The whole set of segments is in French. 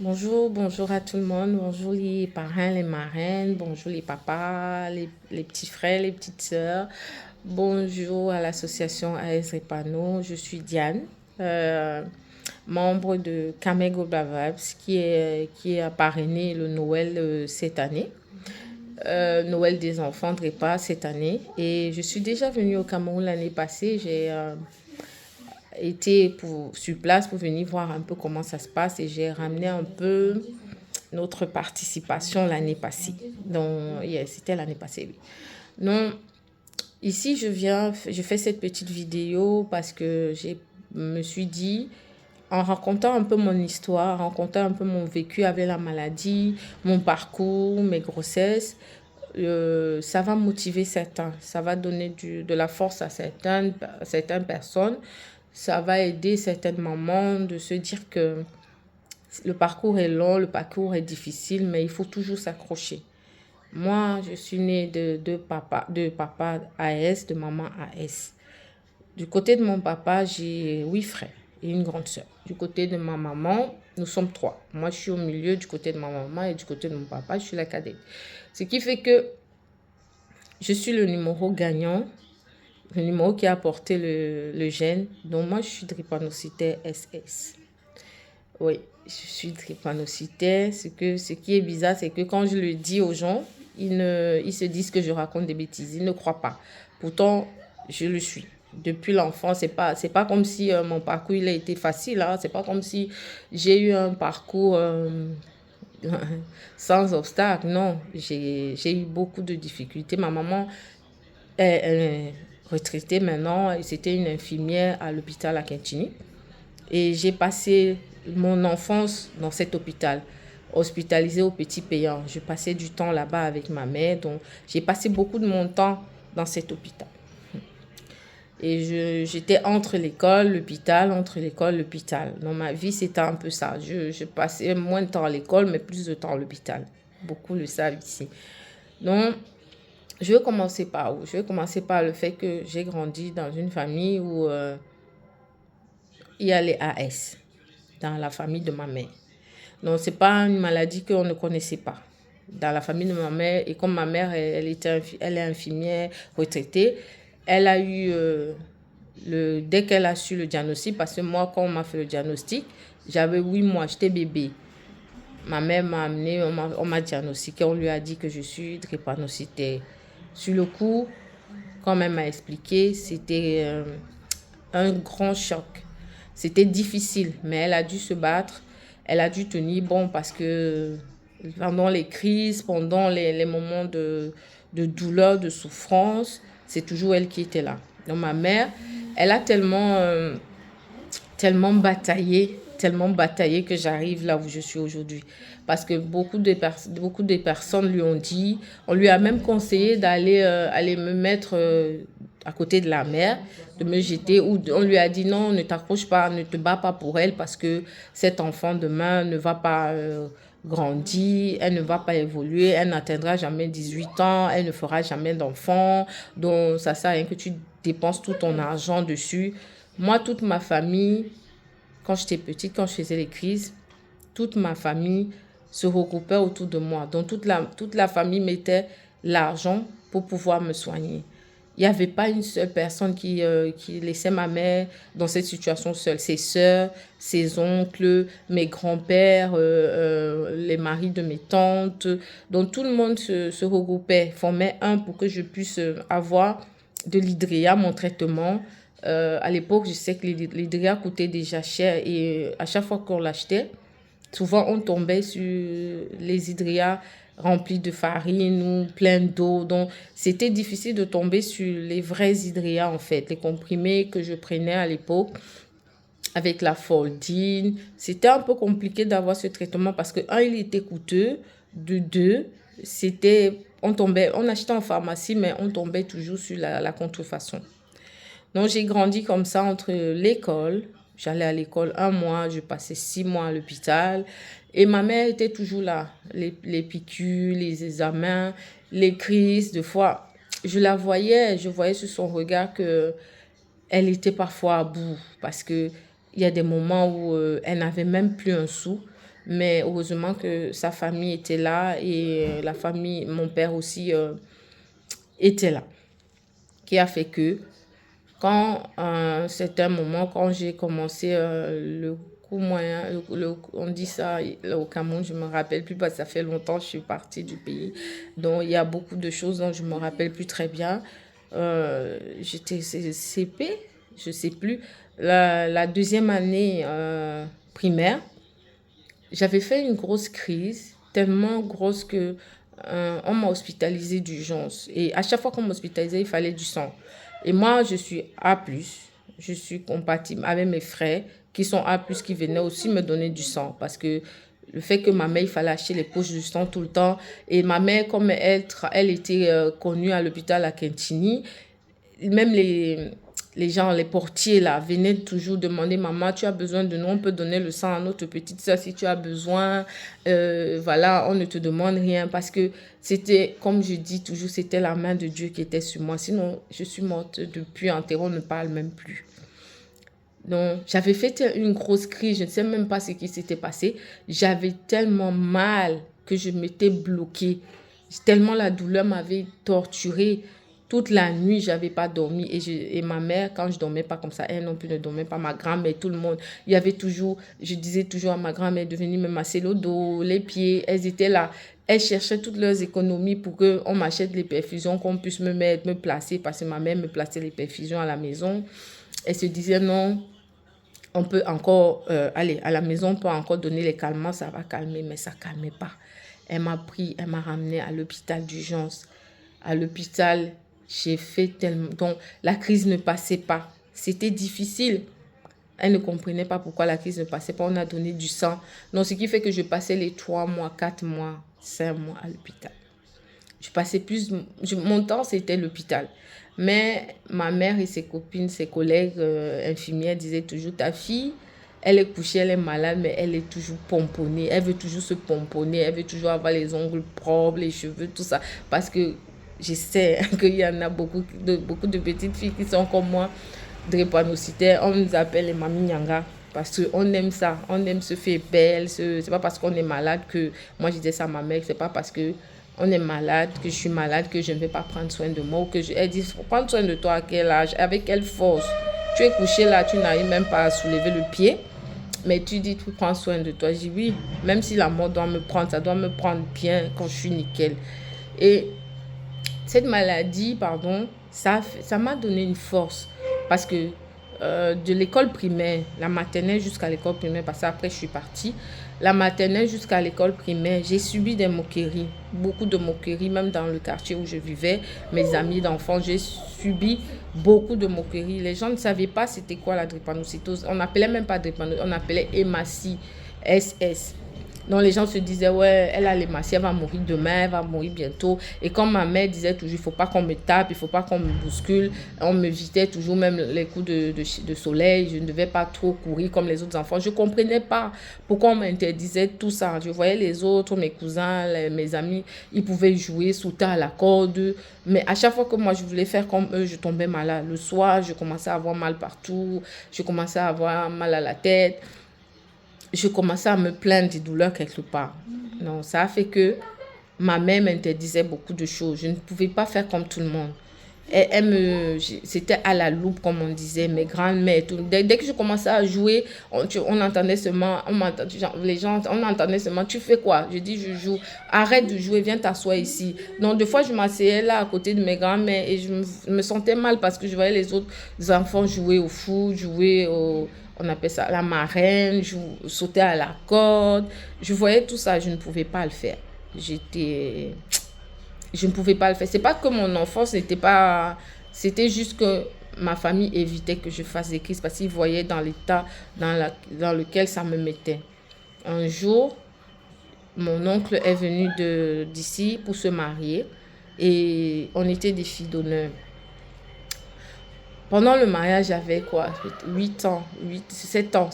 Bonjour, bonjour à tout le monde. Bonjour les parrains, les marraines. Bonjour les papas, les petits frères, les petites sœurs. Bonjour à l'association AS Repano. Je suis Diane, euh, membre de Kamei Global Vibes, qui a parrainé le Noël cette année. Noël des enfants de repas cette année. Et je suis déjà venue au Cameroun l'année passée. J'ai été sur place pour venir voir un peu comment ça se passe et j'ai ramené un peu notre participation l'année passée. Donc, yeah, c'était l'année passée, oui. Non, ici, je fais cette petite vidéo parce que je me suis dit, en racontant un peu mon histoire, en racontant un peu mon vécu avec la maladie, mon parcours, mes grossesses, ça va motiver certains, ça va donner de la force à certaines personnes, ça va aider certaines mamans de se dire que le parcours est long, le parcours est difficile, mais il faut toujours s'accrocher. Moi, je suis née de papa AS, de maman AS. Du côté de mon papa, j'ai 8 frères et une grande sœur. Du côté de ma maman, nous sommes 3. Moi, je suis au milieu du côté de ma maman et du côté de mon papa, je suis la cadette. Ce qui fait que je suis le numéro gagnant, le numéro qui a porté le gène. Donc, moi, je suis drépanocytaire SS. Oui, je suis drépanocytaire. Ce qui est bizarre, c'est que quand je le dis aux gens, ils se disent que je raconte des bêtises. Ils ne croient pas. Pourtant, je le suis. Depuis l'enfance, c'est pas comme si mon parcours il a été facile. Hein. C'est pas comme si j'ai eu un parcours sans obstacle. Non, j'ai eu beaucoup de difficultés. Ma maman est retraitée maintenant. Et c'était une infirmière à l'hôpital à Quintini. Et j'ai passé mon enfance dans cet hôpital, hospitalisée au Petit Payant. Je passais du temps là-bas avec ma mère, donc j'ai passé beaucoup de mon temps dans cet hôpital. Et j'étais entre l'école, l'hôpital, entre l'école, l'hôpital. Dans ma vie, c'était un peu ça. Je passais moins de temps à l'école, mais plus de temps à l'hôpital. Beaucoup le savent ici. Donc, je vais commencer par où? Je vais commencer par le fait que j'ai grandi dans une famille où il y a les AS, dans la famille de ma mère. Donc, ce n'est pas une maladie qu'on ne connaissait pas dans la famille de ma mère. Et comme ma mère, elle est infirmière retraitée, elle a eu, dès qu'elle a su le diagnostic, parce que moi, quand on m'a fait le diagnostic, j'avais 8 mois, j'étais bébé. Ma mère m'a amené, on m'a diagnostiqué, on lui a dit que je suis drépanocytaire. Sur le coup, quand elle m'a expliqué, c'était un grand choc. C'était difficile, mais elle a dû se battre. Elle a dû tenir bon parce que pendant les crises, pendant les moments de douleur, de souffrance, c'est toujours elle qui était là. Donc ma mère, elle a tellement bataillé que j'arrive là où je suis aujourd'hui. Parce que beaucoup de personnes lui ont dit, on lui a même conseillé d'aller aller me mettre à côté de la mer, de me jeter, ou on lui a dit non, ne t'accroche pas, ne te bats pas pour elle parce que cet enfant demain ne va pas grandir, elle ne va pas évoluer, elle n'atteindra jamais 18 ans, elle ne fera jamais d'enfant, donc ça sert à rien que tu dépenses tout ton argent dessus. Moi, toute ma famille, quand j'étais petite, quand je faisais les crises, toute ma famille se regroupait autour de moi. Donc, toute la famille mettait l'argent pour pouvoir me soigner. Il n'y avait pas une seule personne qui laissait ma mère dans cette situation seule. Ses sœurs, ses oncles, mes grands-pères, les maris de mes tantes. Donc, tout le monde se regroupait, formait un pour que je puisse avoir de l'hydréa, mon traitement. À l'époque, je sais que l'hydréa coûtait déjà cher et à chaque fois qu'on l'achetait, souvent on tombait sur les hydréas remplis de farine ou plein d'eau. Donc, c'était difficile de tomber sur les vrais hydréas, en fait, les comprimés que je prenais à l'époque avec la Foldine. C'était un peu compliqué d'avoir ce traitement parce que, un, il était coûteux. De deux, on achetait en pharmacie, mais on tombait toujours sur la contrefaçon. Donc, j'ai grandi comme ça entre l'école. J'allais à l'école 1 mois, je passais 6 mois à l'hôpital. Et ma mère était toujours là. Les piqûres, les examens, les crises. Des fois, je voyais sur son regard que elle était parfois à bout. Parce qu'il y a des moments où elle n'avait même plus un sou. Mais heureusement que sa famille était là et la famille, mon père aussi était là. Qui a fait que quand c'est un moment, quand j'ai commencé le cours moyen, on dit ça au Cameroun, je ne me rappelle plus parce que ça fait longtemps que je suis partie du pays. Donc il y a beaucoup de choses dont je ne me rappelle plus très bien. J'étais CP, je ne sais plus. La deuxième année primaire, j'avais fait une grosse crise, tellement grosse que on m'a hospitalisée d'urgence. Et à chaque fois qu'on m'hospitalisait, il fallait du sang. Et moi, je suis A+, je suis compatible avec mes frères qui sont A+, qui venaient aussi me donner du sang. Parce que le fait que ma mère, il fallait acheter les poches de sang tout le temps. Et ma mère, comme elle était connue à l'hôpital à Quintini, même les gens, les portiers là, venaient toujours demander, maman, tu as besoin de nous, on peut donner le sang à notre petite soeur si tu as besoin. Voilà, on ne te demande rien parce que c'était, comme je dis toujours, c'était la main de Dieu qui était sur moi. Sinon, je suis morte depuis enterré, on ne parle même plus. Donc, j'avais fait une grosse crise, je ne sais même pas ce qui s'était passé. J'avais tellement mal que je m'étais bloquée. Tellement la douleur m'avait torturée. Toute la nuit, je n'avais pas dormi. Et ma mère, quand je ne dormais pas comme ça, elle non plus ne dormait pas. Ma grand-mère, tout le monde. Il y avait toujours, je disais toujours à ma grand-mère de venir me masser le dos, les pieds. Elles étaient là. Elles cherchaient toutes leurs économies pour qu'on m'achète les perfusions, qu'on puisse me mettre, me placer. Parce que ma mère me plaçait les perfusions à la maison. Elle se disait non. On peut encore aller à la maison, on peut encore donner les calmants, ça va calmer, mais ça ne calmait pas. Elle m'a pris, elle m'a ramené à l'hôpital d'urgence. À l'hôpital, j'ai fait tellement... Donc, la crise ne passait pas. C'était difficile. Elle ne comprenait pas pourquoi la crise ne passait pas. On a donné du sang. Donc, ce qui fait que je passais les 3 mois, 4 mois, 5 mois à l'hôpital. Je passais plus... Mon temps, c'était l'hôpital. Mais ma mère et ses copines, ses collègues infirmières disaient toujours, ta fille, elle est couchée, elle est malade, mais elle est toujours pomponnée. Elle veut toujours se pomponner, elle veut toujours avoir les ongles propres, les cheveux, tout ça. Parce que je sais qu'il y en a beaucoup de petites filles qui sont comme moi, drépanocytaires. On nous appelle les mamies nyanga. Parce qu'on aime ça, on aime se faire belle. C'est pas parce qu'on est malade que... Moi, je disais ça à ma mère, c'est pas parce que on est malade, que je suis malade, que je ne vais pas prendre soin de moi. Ou que elle dit, faut prendre soin de toi à quel âge, avec quelle force. Tu es couché là, tu n'arrives même pas à soulever le pied. Mais tu dis, tu prends soin de toi. Je dis oui, même si la mort doit me prendre, ça doit me prendre bien quand je suis nickel. Et cette maladie, pardon, ça m'a donné une force. Parce que de l'école primaire, la maternelle jusqu'à l'école primaire, parce qu'après je suis partie, la maternelle jusqu'à l'école primaire, j'ai subi des moqueries, beaucoup de moqueries, même dans le quartier où je vivais, mes amis d'enfance, j'ai subi beaucoup de moqueries. Les gens ne savaient pas c'était quoi la drépanocytose. On n'appelait même pas drépanocytose, on appelait hématie, SS. Donc les gens se disaient, ouais, elle a l'hématie, elle va mourir demain, elle va mourir bientôt. Et comme ma mère disait toujours, il ne faut pas qu'on me tape, il ne faut pas qu'on me bouscule, on m'évitait toujours même les coups de soleil, je ne devais pas trop courir comme les autres enfants. Je ne comprenais pas pourquoi on m'interdisait tout ça. Je voyais les autres, mes cousins, mes amis, ils pouvaient jouer, sauter à la corde. Mais à chaque fois que moi je voulais faire comme eux, je tombais malade. Le soir, je commençais à avoir mal partout, je commençais à avoir mal à la tête. Je commençais à me plaindre des douleurs quelque part. Donc, ça a fait que ma mère m'interdisait beaucoup de choses. Je ne pouvais pas faire comme tout le monde. C'était à la loupe, comme on disait, mes grandes-mères. Dès que je commençais à jouer, on entendait seulement, les gens, on entendait seulement, tu fais quoi? Je dis, je joue. Arrête de jouer, viens t'asseoir ici. Donc, des fois, je m'asseyais là à côté de mes grands-mères et je me sentais mal parce que je voyais les autres enfants jouer au foot, jouer on appelle ça la marraine, sauter à la corde. Je voyais tout ça, je ne pouvais pas le faire. Je ne pouvais pas le faire. C'est pas que mon enfance n'était pas... C'était juste que ma famille évitait que je fasse des crises parce qu'ils voyaient dans l'état dans lequel ça me mettait. Un jour, mon oncle est venu d'ici pour se marier et on était des filles d'honneur. Pendant le mariage, j'avais quoi? 8 ans, 7 ans.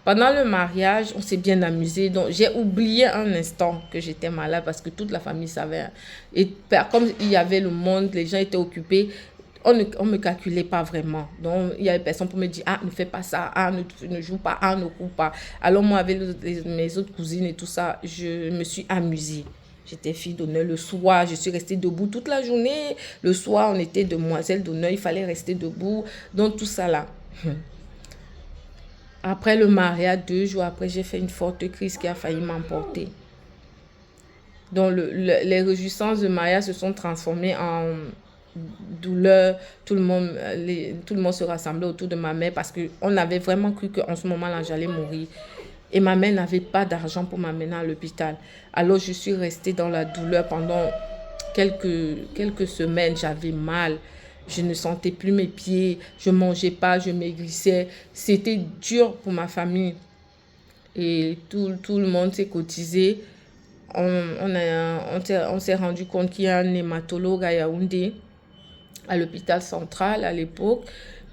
Pendant le mariage, on s'est bien amusé. Donc, j'ai oublié un instant que j'étais malade parce que toute la famille savait. Et comme il y avait le monde, les gens étaient occupés. on me calculait pas vraiment. Donc, il y avait personne pour me dire, ah, ne fais pas ça, ah, ne joue pas, ah, ne cours pas. Alors, moi, avec mes autres cousines et tout ça, je me suis amusée. J'étais fille d'honneur. Le soir, je suis restée debout toute la journée. Le soir, on était demoiselle d'honneur. Il fallait rester debout. Donc, tout ça là. Après le mariage, 2 jours après, j'ai fait une forte crise qui a failli m'emporter. Donc, les réjouissances de mariage se sont transformées en douleur. Tout le monde se rassemblait autour de ma mère parce qu'on avait vraiment cru qu'en ce moment-là, j'allais mourir. Et ma mère n'avait pas d'argent pour m'amener à l'hôpital. Alors, je suis restée dans la douleur pendant quelques semaines. J'avais mal. Je ne sentais plus mes pieds. Je ne mangeais pas. Je maigrissais. C'était dur pour ma famille. Et tout le monde s'est cotisé. On s'est rendu compte qu'il y a un hématologue à Yaoundé, à l'hôpital central à l'époque,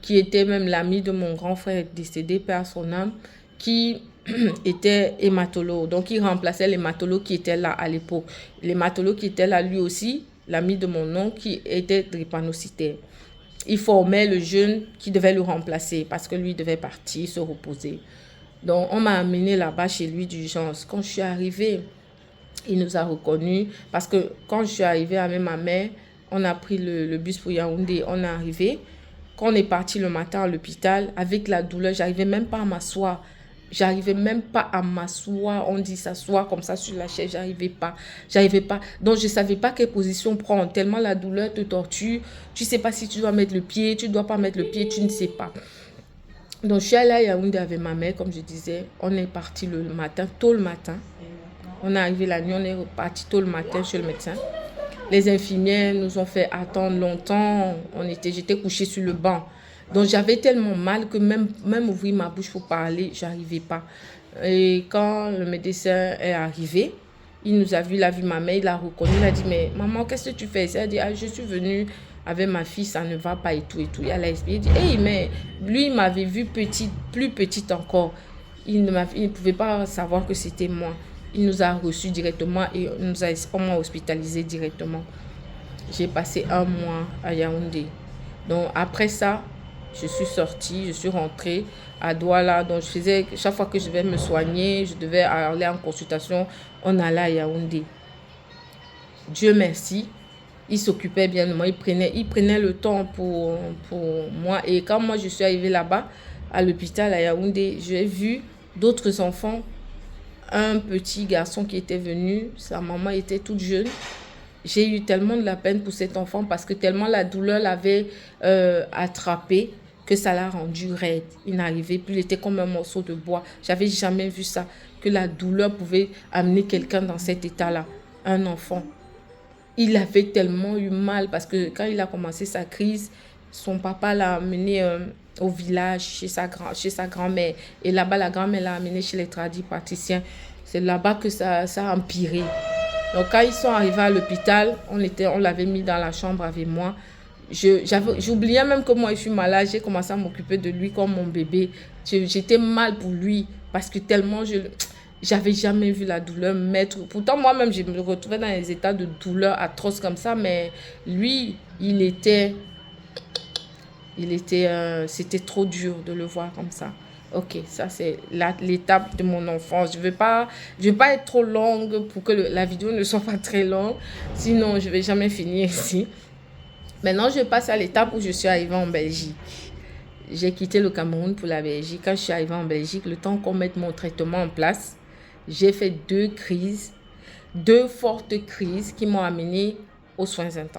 qui était même l'ami de mon grand frère décédé, père son âme, qui était hématologue. Donc, il remplaçait l'hématologue qui était là à l'époque. L'hématologue qui était là, lui aussi, l'ami de mon oncle, qui était drépanocytaire. Il formait le jeune qui devait le remplacer parce que lui devait partir, se reposer. Donc, on m'a amené là-bas chez lui d'urgence. Quand je suis arrivée, il nous a reconnus parce que quand je suis arrivée avec ma mère, on a pris le bus pour Yaoundé. On est arrivé. Quand on est parti le matin à l'hôpital, avec la douleur, j'arrivais même pas à m'asseoir. J'arrivais même pas à m'asseoir. On dit s'asseoir comme ça sur la chaise. J'arrivais pas. Donc, je savais pas quelle position prendre. Tellement la douleur te torture. Tu sais pas si tu dois mettre le pied. Tu dois pas mettre le pied. Tu ne sais pas. Donc, je suis allée à Yaoundé avec ma mère, comme je disais. On est parti le matin, tôt le matin. On est arrivé la nuit, on est reparti tôt le matin chez le médecin. Les infirmières nous ont fait attendre longtemps. J'étais couchée sur le banc. Donc, j'avais tellement mal que même ouvrir ma bouche pour parler, j'arrivais pas. Et quand le médecin est arrivé, il nous a vu, il a vu ma mère, il a reconnu, il a dit, mais maman, qu'est-ce que tu fais? Elle a dit, ah, je suis venue avec ma fille, ça ne va pas et tout et tout. Il a expliqué, il dit, hey, mais lui, il m'avait vue petite, plus petite encore. Il ne pouvait pas savoir que c'était moi. Il nous a reçus directement et on m'a hospitalisé directement. J'ai passé 1 mois à Yaoundé. Donc, après ça, je suis sortie, je suis rentrée à Douala. Donc, chaque fois que je devais me soigner, je devais aller en consultation, on allait à Yaoundé. Dieu merci, il s'occupait bien de moi, il prenait le temps pour moi. Et quand moi, je suis arrivée là-bas, à l'hôpital à Yaoundé, j'ai vu d'autres enfants. Un petit garçon qui était venu, sa maman était toute jeune. J'ai eu tellement de la peine pour cet enfant parce que tellement la douleur l'avait attrapé que ça l'a rendu raide. Il n'arrivait plus, il était comme un morceau de bois. J'avais jamais vu ça, que la douleur pouvait amener quelqu'un dans cet état-là, un enfant. Il avait tellement eu mal parce que quand il a commencé sa crise, son papa l'a amené au village chez sa grand-mère. Et là-bas, la grand-mère l'a amené chez les tradipraticiens. C'est là-bas que ça a empiré. Donc, quand ils sont arrivés à l'hôpital, on l'avait mis dans la chambre avec moi. J'oubliais même que moi, je suis malade. J'ai commencé à m'occuper de lui comme mon bébé. J'étais mal pour lui parce que tellement j'avais jamais vu la douleur mettre. Pourtant, moi-même, je me retrouvais dans des états de douleur atroces comme ça. Mais lui, c'était trop dur de le voir comme ça. Ok, ça c'est l'étape de mon enfance. Je vais pas être trop longue pour que la vidéo ne soit pas très longue. Sinon, je vais jamais finir ici. Maintenant, je passe à l'étape où je suis arrivée en Belgique. J'ai quitté le Cameroun pour la Belgique. Quand je suis arrivée en Belgique, le temps qu'on mette mon traitement en place, j'ai fait 2 fortes crises qui m'ont amenée aux soins intensifs.